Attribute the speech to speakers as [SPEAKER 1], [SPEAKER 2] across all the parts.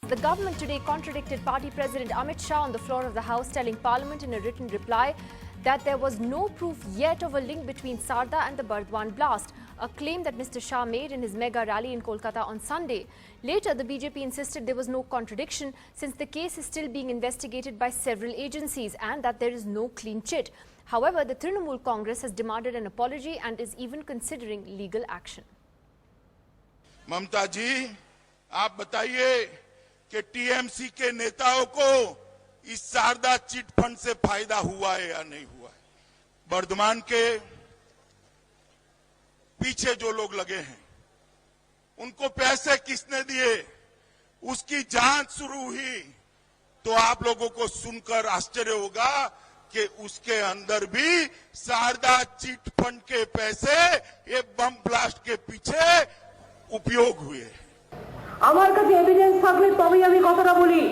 [SPEAKER 1] The government today contradicted party President Amit Shah on the floor of the House, telling Parliament in a written reply that there was no proof yet of a link between Sarda and the Burdwan blast, a claim that Mr. Shah made in his mega rally in Kolkata on Sunday. Later, the BJP insisted there was no contradiction since the case is still being investigated by several agencies and that there is no clean chit. However, the Trinamool Congress has demanded an apology and is even considering legal action.
[SPEAKER 2] ममता जी, आप बताइए कि TMC के नेताओं को इस Sharda chit fund से फायदा हुआ है या नहीं हुआ है। वर्धमान के पीछे जो लोग लगे हैं उनको पैसे किसने दिए, उसकी जांच शुरू हुई तो आप लोगों को सुनकर आश्चर्य होगा कि उसके अंदर भी शारदा चिट फंड के पैसे ये बम ब्लास्ट के पीछे उपयोग हुए।
[SPEAKER 3] আমার কাছে এভিডেন্স থাকলে তবেই আমি কথাটা বলি,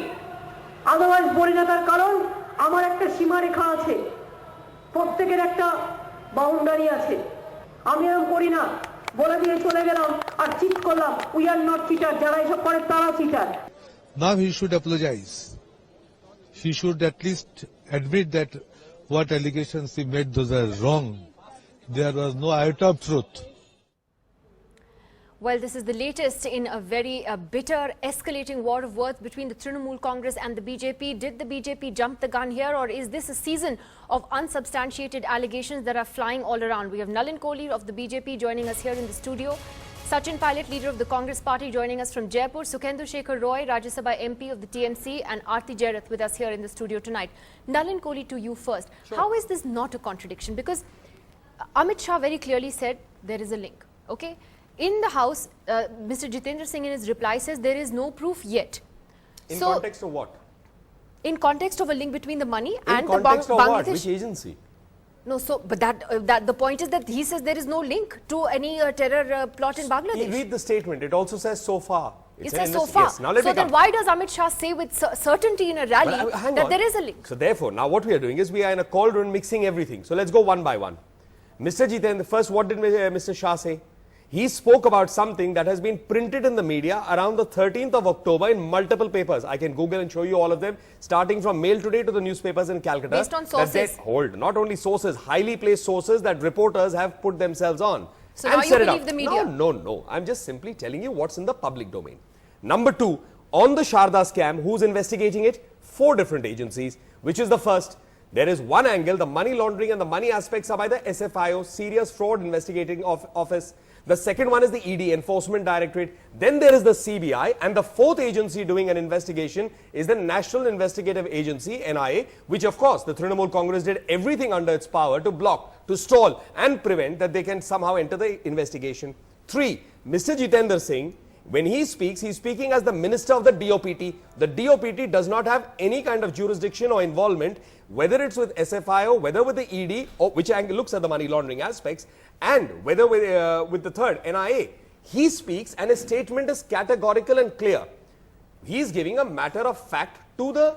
[SPEAKER 3] আদারওয়াইজ বলি না। তার কারণ আমার একটা সীমারেখা আছে, প্রত্যেকের একটা বাউন্ডারি আছে। আমি এরকম করি না, বলে দিয়ে চলে গেলাম আর চিট করলাম। উই আর নট চিটার, যারা এসব করে তারা cheater.
[SPEAKER 4] Now he should apologize. He should at least admit that what allegations he made, those are wrong. There was no iota of truth.
[SPEAKER 1] Well, this is the latest in a very bitter, escalating war of words between the Trinamool Congress and the BJP. Did the BJP jump the gun here, or is this a season of unsubstantiated allegations that are flying all around? We have Nalin Kohli of the BJP joining us here in the studio. Sachin Pilot, leader of the Congress party, joining us from Jaipur. Sukhendu Shekhar Roy, Rajya Sabha MP of the TMC, and Aarti Jairath with us here in the studio tonight. Nalin Kohli, to you first. Sure. How is this not a contradiction? Because Amit Shah very clearly said there is a link. Okay. In the House, Mr. Jitendra Singh in his reply says there is no proof yet.
[SPEAKER 5] In context of what?
[SPEAKER 1] In context of a link between the money and the
[SPEAKER 5] context of
[SPEAKER 1] Bangladesh.
[SPEAKER 5] What? Which agency?
[SPEAKER 1] No, so but that the point is that he says there is no link to any terror plot in Bangladesh.
[SPEAKER 5] Read the statement. It also says so far.
[SPEAKER 1] It says so far.
[SPEAKER 5] Yes. Now let
[SPEAKER 1] so
[SPEAKER 5] me
[SPEAKER 1] then why does Amit Shah say with certainty in a rally that there is a link?
[SPEAKER 5] So therefore, now what we are doing is we are in a cauldron mixing everything. So let's go one by one. Mr. Jitendra, first what did Mr. Shah say? He spoke about something that has been printed in the media around the 13th of October in multiple papers. I can Google and show you all of them, starting from Mail Today to the newspapers in Calcutta.
[SPEAKER 1] Based on sources.
[SPEAKER 5] Not only sources, highly placed sources that reporters have put themselves on.
[SPEAKER 1] So now you believe the media?
[SPEAKER 5] No. I'm just simply telling you what's in the public domain. Number two, on the Sharda scam, who's investigating it? 4 different agencies. Which is the first? There is one angle, the money laundering and the money aspects are by the SFIO, Serious Fraud Investigating Office. The second one is the ED, Enforcement Directorate. Then there is the CBI, and the 4th agency doing an investigation is the National Investigative Agency, NIA, which of course the Trinamool Congress did everything under its power to block, to stall and prevent that they can somehow enter the investigation. 3, Mr. Jitendra Singh, when he speaks, he's speaking as the Minister of the DOPT. The DOPT does not have any kind of jurisdiction or involvement, whether it's with SFIO, whether with the ED, or which angle looks at the money laundering aspects, and whether with the third, NIA. He speaks and his statement is categorical and clear. He is giving a matter of fact to the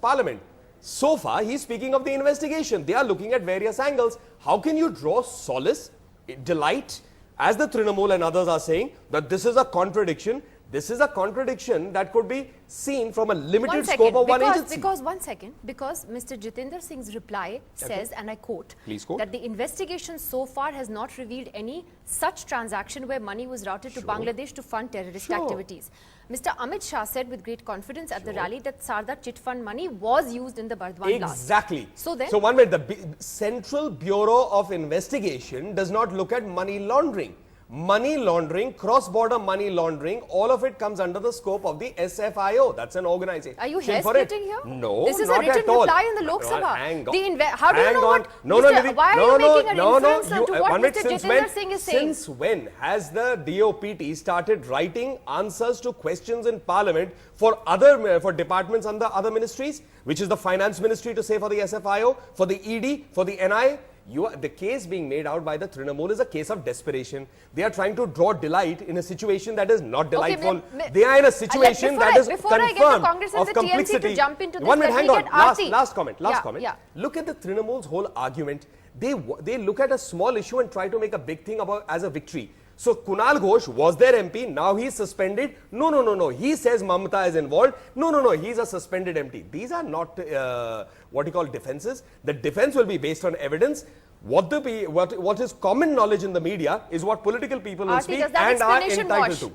[SPEAKER 5] Parliament. So far, he is speaking of the investigation. They are looking at various angles. How can you draw solace, delight, as the Trinamool and others are saying, that this is a contradiction? This is a contradiction that could be seen from a limited scope of one agency.
[SPEAKER 1] Because Mr. Jitendra Singh's reply says, and I quote, that the investigation so far has not revealed any such transaction where money was routed to Bangladesh to fund terrorist activities. Mr. Amit Shah said with great confidence at the rally that Sarda chit fund money was used in the Burdwan blast.
[SPEAKER 5] Exactly.
[SPEAKER 1] So then,
[SPEAKER 5] 1 minute, the Central Bureau of Investigation does not look at money laundering. Money laundering, cross-border money laundering, all of it comes under the scope of the SFIO. That's an organization.
[SPEAKER 1] Are you hair-splitting here?
[SPEAKER 5] No,
[SPEAKER 1] this is
[SPEAKER 5] not
[SPEAKER 1] a written
[SPEAKER 5] at all.
[SPEAKER 1] reply in the Lok Sabha.
[SPEAKER 5] Hang on.
[SPEAKER 1] How do you know what? Why are you making an inference to what Mr. Jitendra Singh is saying?
[SPEAKER 5] Since when has the DOPT started writing answers to questions in Parliament for departments under other ministries, which is the Finance Ministry to say for the SFIO, for the ED, for the NI? The case being made out by the Trinamool is a case of desperation. They are trying to draw delight in a situation that is not delightful. They are in a situation that is confirmed of complexity.
[SPEAKER 1] To jump into this,
[SPEAKER 5] 1 minute, hang on. Last comment.
[SPEAKER 1] Yeah.
[SPEAKER 5] Look at the Trinamool's whole argument. They look at a small issue and try to make a big thing about as a victory. So Kunal Ghosh was their MP, now he's suspended. No. He says Mamata is involved. No. He's a suspended MP. These are not what you call defenses. The defense will be based on evidence. What is common knowledge in the media is what political people will speak and are entitled to.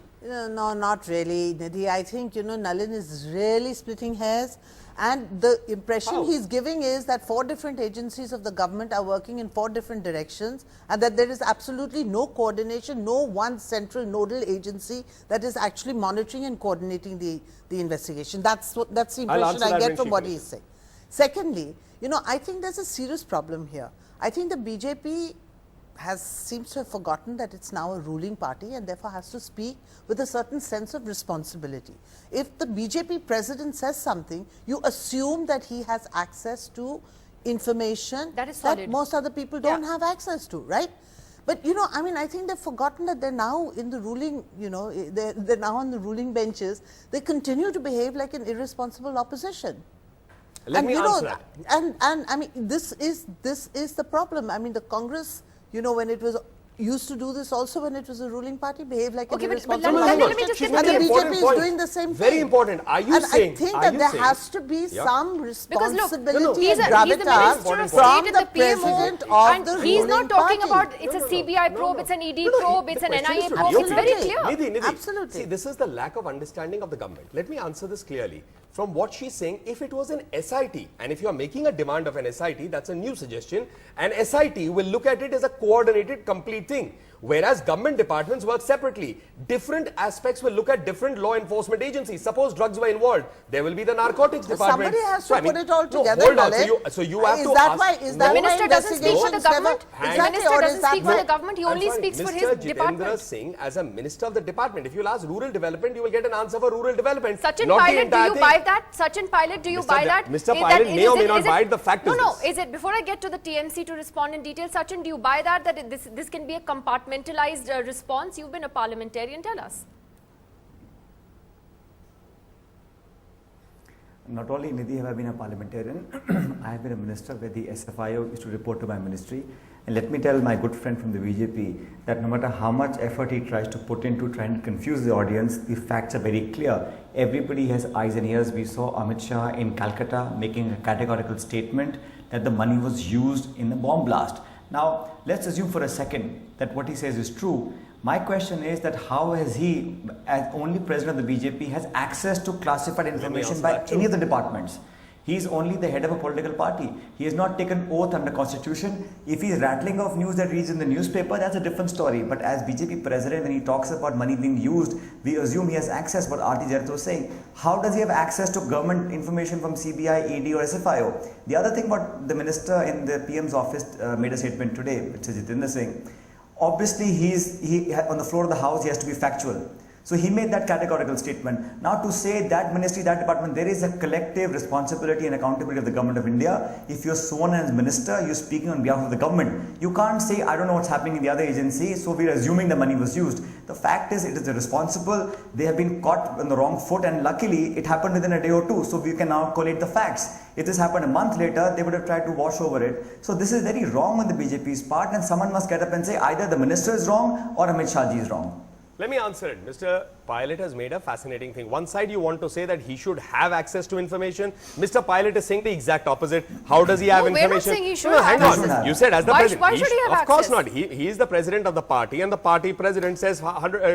[SPEAKER 6] No, not really, Nidhi. I think, Nalin is really splitting hairs. And the impression he's giving is that 4 different agencies of the government are working in 4 different directions and that there is absolutely no coordination, no one central nodal agency that is actually monitoring and coordinating the investigation. That's the impression I get from what he's saying. Secondly, I think there's a serious problem here. I think the BJP seems to have forgotten that it's now a ruling party and therefore has to speak with a certain sense of responsibility. If the BJP president says something, you assume that he has access to information that most other people don't have access to, right? But I think they've forgotten that they're now in the ruling, they're now on the ruling benches. They continue to behave like an irresponsible opposition.
[SPEAKER 5] Let me answer that.
[SPEAKER 6] And I mean, this is the problem. I mean, the Congress, when it was used to do this also when it was a ruling party, behave like an irresponsible
[SPEAKER 1] organization.
[SPEAKER 6] And the BJP is doing the same thing.
[SPEAKER 5] Very important. Are you saying?
[SPEAKER 6] I think that there has to be some responsibility
[SPEAKER 1] he's
[SPEAKER 6] and
[SPEAKER 1] the
[SPEAKER 6] gravitas
[SPEAKER 1] Minister of
[SPEAKER 6] from
[SPEAKER 1] State
[SPEAKER 6] the
[SPEAKER 1] at the
[SPEAKER 6] President
[SPEAKER 1] PMO,
[SPEAKER 6] of the
[SPEAKER 1] and he's not talking
[SPEAKER 6] party.
[SPEAKER 1] about it's a CBI probe, it's an ED probe, it's an NIA probe. It's very clear.
[SPEAKER 5] Nidhi,
[SPEAKER 6] Absolutely.
[SPEAKER 5] See, this is the lack of understanding of the government. Let me answer this clearly. From what she's saying, if it was an SIT, and if you are making a demand of an SIT, that's a new suggestion, an SIT will look at it as a coordinated, complete thing. Whereas government departments work separately. Different aspects will look at different law enforcement agencies. Suppose drugs were involved, there will be the narcotics department.
[SPEAKER 6] Somebody has to put it all together.
[SPEAKER 5] Hold on. So you have to ask.
[SPEAKER 1] The minister doesn't speak for the government. The minister doesn't speak for the government. He only speaks for his department.
[SPEAKER 5] Mr. Jitendra Singh, as a minister of the department, if you'll ask rural development, you will get an answer for rural development.
[SPEAKER 1] Sachin Pilot, do you buy that? Sachin Pilot, do you buy that?
[SPEAKER 5] Mr. Pilot may or may not buy it. The fact is
[SPEAKER 1] No, is it, before I get to the TMC to respond in detail, Sachin, do you buy that this can be a compartmentalized response? You've been a parliamentarian, tell us.
[SPEAKER 7] Not only, Nidhi, have I been a parliamentarian, I have been a minister where the SFIO used to report to my ministry. And let me tell my good friend from the BJP that no matter how much effort he tries to put into trying to confuse the audience, the facts are very clear. Everybody has eyes and ears. We saw Amit Shah in Calcutta making a categorical statement that the money was used in the bomb blast. Now, let's assume for a second that what he says is true. My question is that how has he, as only president of the BJP, has access to classified information by any of the departments? He is only the head of a political party. He has not taken oath under constitution. If he is rattling off news that reads in the newspaper, that's a different story. But as BJP president, when he talks about money being used, we assume he has access, what R.T. Jarat was saying. How does he have access to government information from CBI, ED or SFIO? The other thing what the minister in the PM's office made a statement today, which is Jitendra Singh. Obviously, he on the floor of the house, he has to be factual. So he made that categorical statement. Now to say that ministry, that department, there is a collective responsibility and accountability of the government of India. If you're sworn as minister, you're speaking on behalf of the government. You can't say, I don't know what's happening in the other agency, so we're assuming the money was used. The fact is, it is irresponsible. They have been caught on the wrong foot, and luckily, it happened within a day or two, so we can now collate the facts. If this happened a month later, they would have tried to wash over it. So this is very wrong on the BJP's part, and someone must get up and say either the minister is wrong or Amit Shah ji is wrong.
[SPEAKER 5] Let me answer it. Mr. Pilot has made a fascinating thing. One side you want to say that he should have access to information. Mr. Pilot is saying the exact opposite. How does he have information?
[SPEAKER 1] We're not saying he should
[SPEAKER 5] no,
[SPEAKER 1] have
[SPEAKER 5] hang on.
[SPEAKER 1] access.
[SPEAKER 5] You said as the president.
[SPEAKER 1] Why should he have access?
[SPEAKER 5] Of course not. He is the president of the party, and the party president says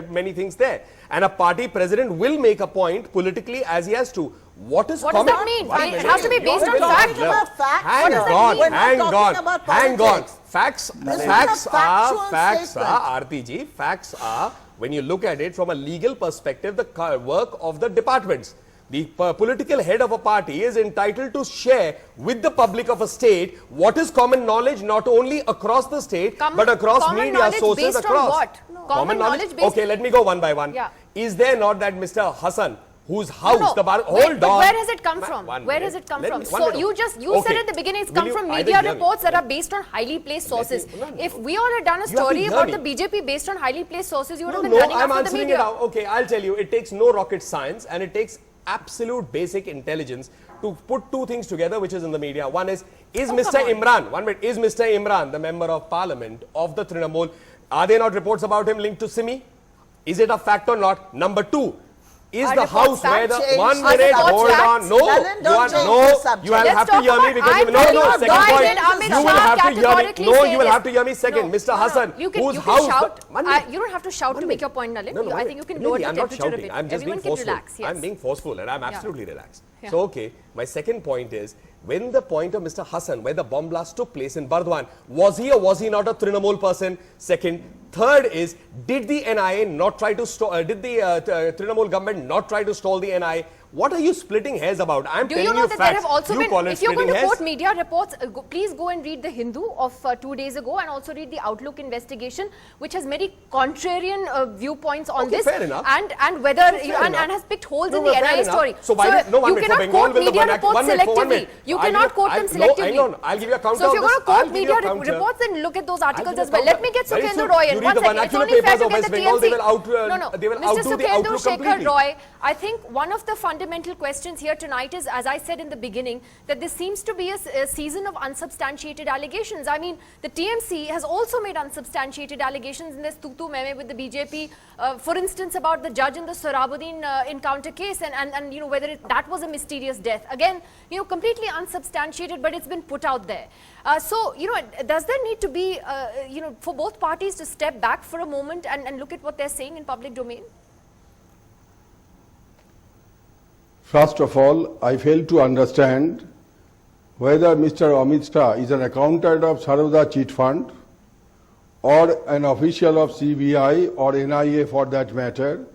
[SPEAKER 5] many things there. And a party president will make a point politically as he has to. What does
[SPEAKER 1] that mean? It has to be based on fact.
[SPEAKER 5] Hang on. Facts are, RTG, facts are, when you look at it from a legal perspective, the work of the departments. The political head of a party is entitled to share with the public of a state what is common knowledge, not only across the state, but across media sources across.
[SPEAKER 1] What? Common knowledge based.
[SPEAKER 5] Okay, let me go one by one.
[SPEAKER 1] Yeah.
[SPEAKER 5] Is there not that Mr. Hassan, whose house the bar,
[SPEAKER 1] hold on. Where has it come from? Where has it come from? So you said at the beginning it's come from media reports that are based on highly placed sources. If we all had done a story about the BJP based on highly placed sources, you would have been running after the media.
[SPEAKER 5] It out. Okay, I'll tell you. It takes no rocket science and it takes absolute basic intelligence to put two things together, which is in the media. One is Mr. Imran, the member of parliament of the Trinamool, Are there not reports about him linked to Simi? Is it a fact or not? Number two, is
[SPEAKER 6] Are
[SPEAKER 5] the
[SPEAKER 6] reports
[SPEAKER 5] house where the
[SPEAKER 6] fact-changed?
[SPEAKER 5] 1
[SPEAKER 6] Are
[SPEAKER 5] minute,
[SPEAKER 6] reports
[SPEAKER 5] hold on,
[SPEAKER 6] facts?
[SPEAKER 5] no,
[SPEAKER 6] Lalan,
[SPEAKER 5] you
[SPEAKER 6] don't
[SPEAKER 5] are,
[SPEAKER 6] change the
[SPEAKER 5] no,
[SPEAKER 6] subject.
[SPEAKER 5] you will
[SPEAKER 1] Let's
[SPEAKER 5] have to
[SPEAKER 1] talk
[SPEAKER 5] hear me
[SPEAKER 1] about-
[SPEAKER 5] because
[SPEAKER 1] I'm
[SPEAKER 5] you, no,
[SPEAKER 1] telling
[SPEAKER 5] no,
[SPEAKER 1] you,
[SPEAKER 5] second
[SPEAKER 1] why
[SPEAKER 5] point,
[SPEAKER 1] did Amit
[SPEAKER 5] you will
[SPEAKER 1] Shah
[SPEAKER 5] have to hear me,
[SPEAKER 1] categorically
[SPEAKER 5] no,
[SPEAKER 1] say
[SPEAKER 5] you will
[SPEAKER 1] this?
[SPEAKER 5] have to hear me second,
[SPEAKER 1] No,
[SPEAKER 5] Mr.
[SPEAKER 1] no,
[SPEAKER 5] Hassan,
[SPEAKER 1] you can,
[SPEAKER 5] whose
[SPEAKER 1] you can
[SPEAKER 5] house,
[SPEAKER 1] shout.
[SPEAKER 5] One minute.
[SPEAKER 1] You don't have to shout to make your point, Nalin.
[SPEAKER 5] No,
[SPEAKER 1] I think you can
[SPEAKER 5] really,
[SPEAKER 1] lower the
[SPEAKER 5] I'm not
[SPEAKER 1] temperature a
[SPEAKER 5] shouting.
[SPEAKER 1] bit.
[SPEAKER 5] I'm just
[SPEAKER 1] Everyone
[SPEAKER 5] being
[SPEAKER 1] can
[SPEAKER 5] forceful.
[SPEAKER 1] relax. Yes.
[SPEAKER 5] I'm being forceful and I'm absolutely relaxed.
[SPEAKER 1] Yeah.
[SPEAKER 5] So, okay, my second point is, when the point of Mr. Hassan, where the bomb blast took place in Bardwan, was he or was he not a Trinamool person? Second. Third is, did the NIA not try to stall, did the Trinamool government not try to stall the NIA? What are you splitting hairs about? I'm
[SPEAKER 1] Do
[SPEAKER 5] telling
[SPEAKER 1] you know
[SPEAKER 5] you
[SPEAKER 1] that
[SPEAKER 5] facts.
[SPEAKER 1] there have also
[SPEAKER 5] You
[SPEAKER 1] been,
[SPEAKER 5] call it
[SPEAKER 1] if you're going
[SPEAKER 5] splitting
[SPEAKER 1] to
[SPEAKER 5] hairs?
[SPEAKER 1] quote media reports, please go and read the Hindu of 2 days ago and also read the Outlook investigation, which has many contrarian viewpoints on
[SPEAKER 5] Okay,
[SPEAKER 1] this.
[SPEAKER 5] fair enough.
[SPEAKER 1] And whether,
[SPEAKER 5] Fair
[SPEAKER 1] you know, and
[SPEAKER 5] enough.
[SPEAKER 1] has picked holes
[SPEAKER 5] No,
[SPEAKER 1] in the
[SPEAKER 5] fair
[SPEAKER 1] NIA
[SPEAKER 5] enough.
[SPEAKER 1] story.
[SPEAKER 5] So why did, no, one
[SPEAKER 1] you
[SPEAKER 5] minute, for
[SPEAKER 1] cannot
[SPEAKER 5] Bengal
[SPEAKER 1] quote
[SPEAKER 5] will the
[SPEAKER 1] media
[SPEAKER 5] vernac-
[SPEAKER 1] reports
[SPEAKER 5] one minute, for one
[SPEAKER 1] selectively.
[SPEAKER 5] minute.
[SPEAKER 1] You
[SPEAKER 5] I'll
[SPEAKER 1] cannot
[SPEAKER 5] give-
[SPEAKER 1] quote them
[SPEAKER 5] I'll-
[SPEAKER 1] selectively.
[SPEAKER 5] No, hang on, I'll give you a counter
[SPEAKER 1] So if
[SPEAKER 5] on
[SPEAKER 1] you're going
[SPEAKER 5] this.
[SPEAKER 1] to quote
[SPEAKER 5] I'll give you
[SPEAKER 1] media
[SPEAKER 5] a counter.
[SPEAKER 1] reports, then look at those articles
[SPEAKER 5] give you
[SPEAKER 1] as well.
[SPEAKER 5] a
[SPEAKER 1] Let me get
[SPEAKER 5] counter. Very
[SPEAKER 1] Sukhendu
[SPEAKER 5] soon.
[SPEAKER 1] Roy
[SPEAKER 5] You
[SPEAKER 1] in.
[SPEAKER 5] read
[SPEAKER 1] One
[SPEAKER 5] the
[SPEAKER 1] second. It's
[SPEAKER 5] vernacular
[SPEAKER 1] only fair
[SPEAKER 5] papers
[SPEAKER 1] to
[SPEAKER 5] of
[SPEAKER 1] get
[SPEAKER 5] West
[SPEAKER 1] the
[SPEAKER 5] Bengal, they will
[SPEAKER 1] TMC.
[SPEAKER 5] they will
[SPEAKER 1] Mr.
[SPEAKER 5] outdo the
[SPEAKER 1] Sukhendu
[SPEAKER 5] Outlook
[SPEAKER 1] Shekhar
[SPEAKER 5] completely.
[SPEAKER 1] Roy, I think one of the fundamental questions here tonight is, as I said in the beginning, that this seems to be a season of unsubstantiated allegations. I mean, the TMC has also made unsubstantiated allegations in this tutu meme with the BJP, for instance, about the judge in the Sohrabuddin encounter case and you know, whether that was a mysterious death. Again, you know, completely unsubstantiated, but it's been put out there. So, you know, does there need to be, you know, for both parties to step back for a moment and look at what they're saying in public domain?
[SPEAKER 8] First of all, I fail to understand whether Mr. Amit Shah is an accountant of Saroda Cheat Fund or an official of CBI or NIA for that matter.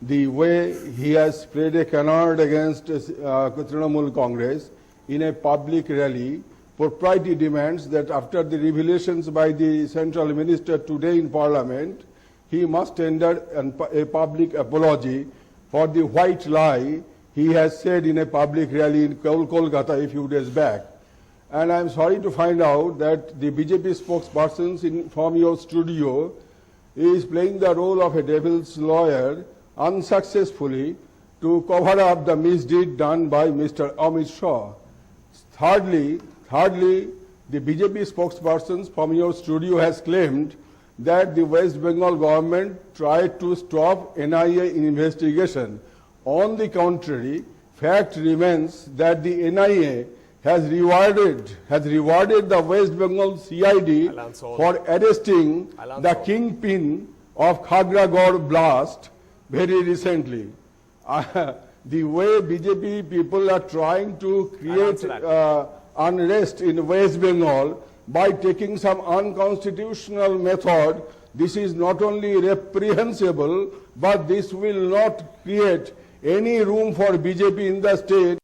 [SPEAKER 8] The way he has spread a canard against Trinamool Congress in a public rally, propriety demands that after the revelations by the central minister today in Parliament, he must tender a public apology for the white lie he has said in a public rally in Kolkata a few days back. And I am sorry to find out that the BJP spokesperson from your studio is playing the role of a devil's lawyer unsuccessfully to cover up the misdeed done by Mr. Amit Shah. Thirdly, the BJP spokesperson from your studio has claimed that the West Bengal government tried to stop NIA investigation. On the contrary, fact remains that the NIA has rewarded the West Bengal CID for arresting the kingpin of Khagragor blast very recently. The way BJP people are trying to create unrest in West Bengal by taking some unconstitutional method, this is not only reprehensible, but this will not create any room for BJP in the state.